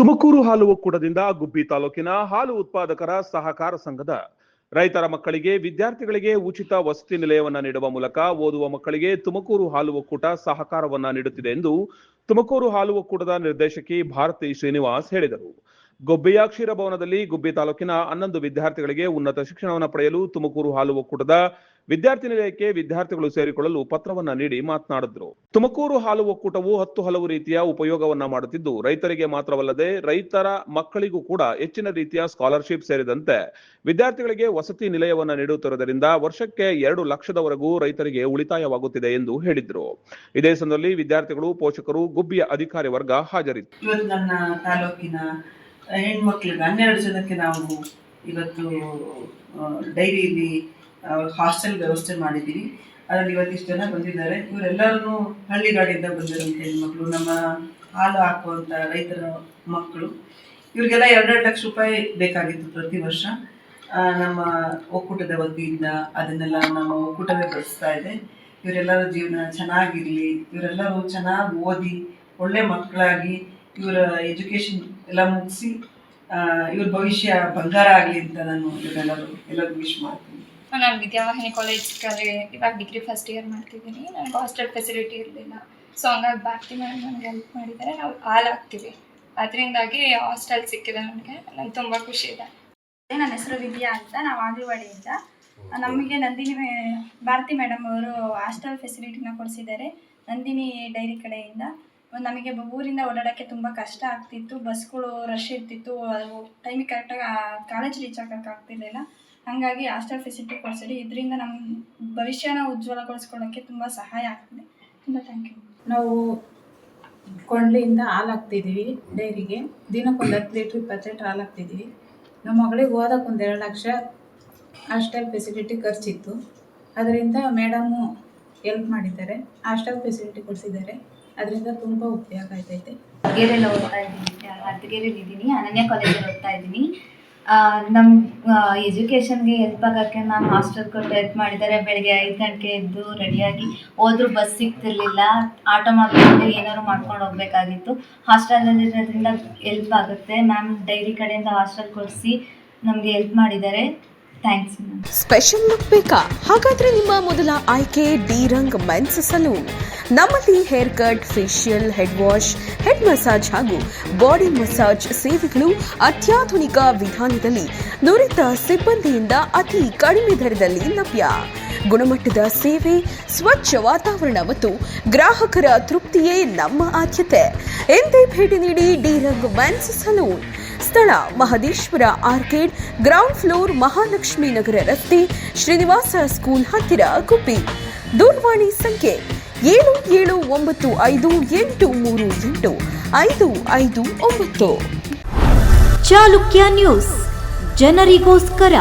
ತುಮಕೂರು ಹಾಲು ಒಕ್ಕೂಟದಿಂದ ಗುಬ್ಬಿ ತಾಲೂಕಿನ ಹಾಲು ಉತ್ಪಾದಕರ ಸಹಕಾರ ಸಂಘದ ರೈತರ ಮಕ್ಕಳಿಗೆ ವಿದ್ಯಾರ್ಥಿಗಳಿಗೆ ಉಚಿತ ವಸತಿ ನಿಲಯವನ್ನ ನೀಡುವ ಮೂಲಕ ಓದುವ ಮಕ್ಕಳಿಗೆ ತುಮಕೂರು ಹಾಲು ಒಕ್ಕೂಟ ಸಹಕಾರವನ್ನ ನೀಡುತ್ತಿದೆ ಎಂದು ತುಮಕೂರು ಹಾಲು ಒಕ್ಕೂಟದ ನಿರ್ದೇಶಕಿ ಭಾರತಿ ಶ್ರೀನಿವಾಸ್ ಹೇಳಿದರು. ಗುಬ್ಬಿಯ ಕ್ಷೀರಭವನದಲ್ಲಿ ಗುಬ್ಬಿ ತಾಲೂಕಿನ 11 ವಿದ್ಯಾರ್ಥಿಗಳಿಗೆ ಉನ್ನತ ಶಿಕ್ಷಣವನ್ನು ಪಡೆಯಲು ತುಮಕೂರು ಹಾಲು ಒಕ್ಕೂಟದ ವಿದ್ಯಾರ್ಥಿ ನಿಲಯಕ್ಕೆ ವಿದ್ಯಾರ್ಥಿಗಳು ಸೇರಿಕೊಳ್ಳಲು ಪತ್ರವನ್ನ ನೀಡಿ ಮಾತನಾಡಿದ್ರು. ತುಮಕೂರು ಹಾಲು ಒಕ್ಕೂಟವು 10 ಹಲವು ರೀತಿಯ ಉಪಯೋಗವನ್ನ ಮಾಡುತ್ತಿದ್ದು, ರೈತರಿಗೆ ಮಾತ್ರವಲ್ಲದೆ ರೈತರ ಮಕ್ಕಳಿಗೂ ಕೂಡ ಹೆಚ್ಚಿನ ರೀತಿಯ ಸ್ಕಾಲರ್ಶಿಪ್ ಸೇರಿದಂತೆ ವಿದ್ಯಾರ್ಥಿಗಳಿಗೆ ವಸತಿ ನಿಲಯವನ್ನ ನೀಡುತ್ತಿರುವುದರಿಂದ ವರ್ಷಕ್ಕೆ 2 ಲಕ್ಷದವರೆಗೂ ರೈತರಿಗೆ ಉಳಿತಾಯವಾಗುತ್ತಿದೆ ಎಂದು ಹೇಳಿದ್ರು. ಇದೇ ಸಂದರ್ಭದಲ್ಲಿ ವಿದ್ಯಾರ್ಥಿಗಳು, ಪೋಷಕರು, ಗುಬ್ಬಿಯ ಅಧಿಕಾರಿ ವರ್ಗ ಹಾಜರಿದ್ದರು. ಇವತ್ತು ನನ್ನ ತಾಲೂಕಿನ ಹೆಣ್ಮಕ್ಳಿಗೆ 12 ಜನಕ್ಕೆ ನಾವು ಇವತ್ತು ಡೈರಿಯಲ್ಲಿ ಹಾಸ್ಟೆಲ್ ವ್ಯವಸ್ಥೆ ಮಾಡಿದ್ದೀವಿ. ಅದರಲ್ಲಿ ಇವತ್ತಿಷ್ಟು ಜನ ಬಂದಿದ್ದಾರೆ. ಇವರೆಲ್ಲರೂ ಹಳ್ಳಿಗಾಡಿಂದ ಬಂದಿರುವಂಥ ಹೆಣ್ಮಕ್ಳು, ನಮ್ಮ ಹಾಲು ಹಾಕುವಂಥ ರೈತರ ಮಕ್ಕಳು. ಇವರಿಗೆಲ್ಲ 2 ಲಕ್ಷ ರೂಪಾಯಿ ಬೇಕಾಗಿತ್ತು ಪ್ರತಿ ವರ್ಷ. ನಮ್ಮ ಒಕ್ಕೂಟದ ವತಿಯಿಂದ ಅದನ್ನೆಲ್ಲ ನಮ್ಮ ಒಕ್ಕೂಟವೇ ಬಳಸ್ತಾ ಇದೆ. ಇವರೆಲ್ಲರ ಜೀವನ ಚೆನ್ನಾಗಿರಲಿ, ಇವರೆಲ್ಲರೂ ಚೆನ್ನಾಗಿ ಓದಿ ಒಳ್ಳೆ ಮಕ್ಕಳಾಗಿ ಇವರ ಎಜುಕೇಷನ್ ಎಲ್ಲ ಮುಗಿಸಿ ಇವ್ರ ಭವಿಷ್ಯ ಬಂಗಾರ ಆಗಲಿ ಅಂತ ನಾನು ಎಲ್ಲರಿಗೂ ವಿಶ್ ಮಾಡ್ತೀನಿ. ನಾನು ವಿದ್ಯಾವಾಹಿನಿ ಕಾಲೇಜ್ಗೆ ಇವಾಗ ಡಿಗ್ರಿ ಫಸ್ಟ್ ಇಯರ್ ಮಾಡ್ತಿದ್ದೀನಿ. ನನಗೆ ಹಾಸ್ಟೆಲ್ ಫೆಸಿಲಿಟಿ ಇರಲಿಲ್ಲ, ಸೊ ಹಂಗಾಗಿ ಭಾರತಿ ಮೇಡಮ್ ನನಗೆ ಹೆಲ್ಪ್ ಮಾಡಿದ್ದಾರೆ. ನಾವು ಹಾಲು ಹಾಕ್ತೀವಿ, ಅದರಿಂದಾಗಿ ಹಾಸ್ಟೆಲ್ ಸಿಕ್ಕಿದೆ. ನನಗೆ ತುಂಬ ಖುಷಿ ಇದೆ. ನನ್ನ ಹೆಸರು ವಿದ್ಯಾ ಅಂತ, ನಾವು ಆಗಿವಾಡಿಯಿಂದ. ನಮಗೆ ನಂದಿನಿ ಭಾರತಿ ಮೇಡಮ್ ಅವರು ಹಾಸ್ಟೆಲ್ ಫೆಸಿಲಿಟಿನ ಕೊಡಿಸಿದ್ದಾರೆ ನಂದಿನಿ ಡೈರಿ ಕಡೆಯಿಂದ. ನಮಗೆ ಊರಿಂದ ಓಡಾಡೋಕ್ಕೆ ತುಂಬ ಕಷ್ಟ ಆಗ್ತಿತ್ತು, ಬಸ್ಗಳು ರಶ್ ಇರ್ತಿತ್ತು, ಅದು ಟೈಮಿಗೆ ಕರೆಕ್ಟಾಗಿ ಕಾಲೇಜ್ ರೀಚ್ ಆಗೋಕ್ಕಾಗ್ತಿರ್ಲಿಲ್ಲ. ಹಾಗಾಗಿ ಹಾಸ್ಟೆಲ್ ಫೆಸಿಲಿಟಿ ಕೊಡಿಸಿರಿ. ಇದರಿಂದ ನಮ್ಮ ಭವಿಷ್ಯನ ಉಜ್ವಲಗೊಳಿಸ್ಕೊಳ್ಳೋಕ್ಕೆ ತುಂಬ ಸಹಾಯ ಆಗ್ತಿದೆ. ತುಂಬ ಥ್ಯಾಂಕ್ ಯು. ನಾವು ಕೊಂಡ್ಲಿಯಿಂದ ಹಾಲು ಹಾಕ್ತಿದ್ದೀವಿ ಡೈರಿಗೆ. ದಿನಕ್ಕೊಂದು 10 ಲೀಟ್ರ್ 20 ಲೀಟ್ರ್ ಹಾಲು ಹಾಕ್ತಿದ್ದೀವಿ. ನಮ್ಮ ಮಗಳಿಗೆ ಓದೋಕ್ಕೆ 1 2 ಲಕ್ಷ ಹಾಸ್ಟೆಲ್ ಫೆಸಿಲಿಟಿ ಖರ್ಚಿತ್ತು. ಅದರಿಂದ ಮೇಡಮು ಹೆಲ್ಪ್ ಮಾಡಿದ್ದಾರೆ, ಹಾಸ್ಟೆಲ್ ಫೆಸಿಲಿಟಿ ಕೊಡಿಸಿದ್ದಾರೆ. ಅದರಿಂದ ತುಂಬ ಉಪಯೋಗ ಆಯ್ತೈತೆ. ಅರ್ಗೇರಿಯಲ್ಲಿ ಓದ್ತಾ ಇದ್ದೀನಿ, ಅರ್ಗೇರಿಯಲ್ಲಿ ಇದ್ದೀನಿ, ಅನನ್ಯ ಕಾಲೇಜಲ್ಲಿ ಓದ್ತಾ ಇದ್ದೀನಿ. ನಮ್ಮ ಎಜುಕೇಷನ್ಗೆ ಹೆಲ್ಪ್ ಆಗೋಕ್ಕೆ ಮ್ಯಾಮ್ ಹಾಸ್ಟೆಲ್ ಕೊಟ್ಟು ಹೆಲ್ಪ್ ಮಾಡಿದ್ದಾರೆ. ಬೆಳಗ್ಗೆ 5 ಗಂಟೆಗೆ ಎದ್ದು ರೆಡಿಯಾಗಿ ಹೋದ್ರೂ ಬಸ್ ಸಿಗ್ತಿರ್ಲಿಲ್ಲ, ಆಟೋ ಮಾಡ್ಕೊಂಡು ಏನಾದ್ರು ಮಾಡ್ಕೊಂಡು ಹೋಗಬೇಕಾಗಿತ್ತು. ಹಾಸ್ಟೆಲಲ್ಲಿರೋದ್ರಿಂದ ಹೆಲ್ಪ್ ಆಗುತ್ತೆ. ಮ್ಯಾಮ್ ಡೈರಿ ಕಡೆಯಿಂದ ಹಾಸ್ಟೆಲ್ ಕೊಡಿಸಿ ನಮಗೆ ಹೆಲ್ಪ್ ಮಾಡಿದ್ದಾರೆ. ಥ್ಯಾಂಕ್ಸ್. ಸ್ಪೆಷಲ್ ಲುಕ್ ಬೇಕಾ? ಹಾಗಾದ್ರೆ ನಿಮ್ಮ ಮೊದಲ ಆಯ್ಕೆ ಡಿ ರಂಗ್ ಮೆನ್ಸ್ ಸಲೂನ್. ನಮ್ಮಲ್ಲಿ hair cut, facial, head wash, head massage ಹಾಗೂ ಬಾಡಿ ಮಸಾಜ್ ಸೇವೆಗಳು ಅತ್ಯಾಧುನಿಕ ವಿಧಾನದಲ್ಲಿ ನುರಿತ ಸಿಬ್ಬಂದಿಯಿಂದ ಅತಿ ಕಡಿಮೆ ದರದಲ್ಲಿ ಲಭ್ಯ. ಗುಣಮಟ್ಟದ ಸೇವೆ, ಸ್ವಚ್ಛ ವಾತಾವರಣ ಮತ್ತು ಗ್ರಾಹಕರ ತೃಪ್ತಿಯೇ ನಮ್ಮ ಆದ್ಯತೆ. ಎಂದೇ ಭೇಟಿ ನೀಡಿ ಡಿ ರಂಗ್ ಮೆನ್ಸ್ ಸಲೂನ್. ಸ್ಥಳ Mahadeshwara arcade, ground floor, Mahalakshmi Nagar ರಸ್ತೆ, ಶ್ರೀನಿವಾಸ ಸ್ಕೂಲ್ ಹತ್ತಿರ, ಗುಬ್ಬಿ. ದೂರವಾಣಿ ಸಂಖ್ಯೆ 7795838559. ಚಾಲುಕ್ಯ ನ್ಯೂಸ್, ಜನರಿಗೋಸ್ಕರ.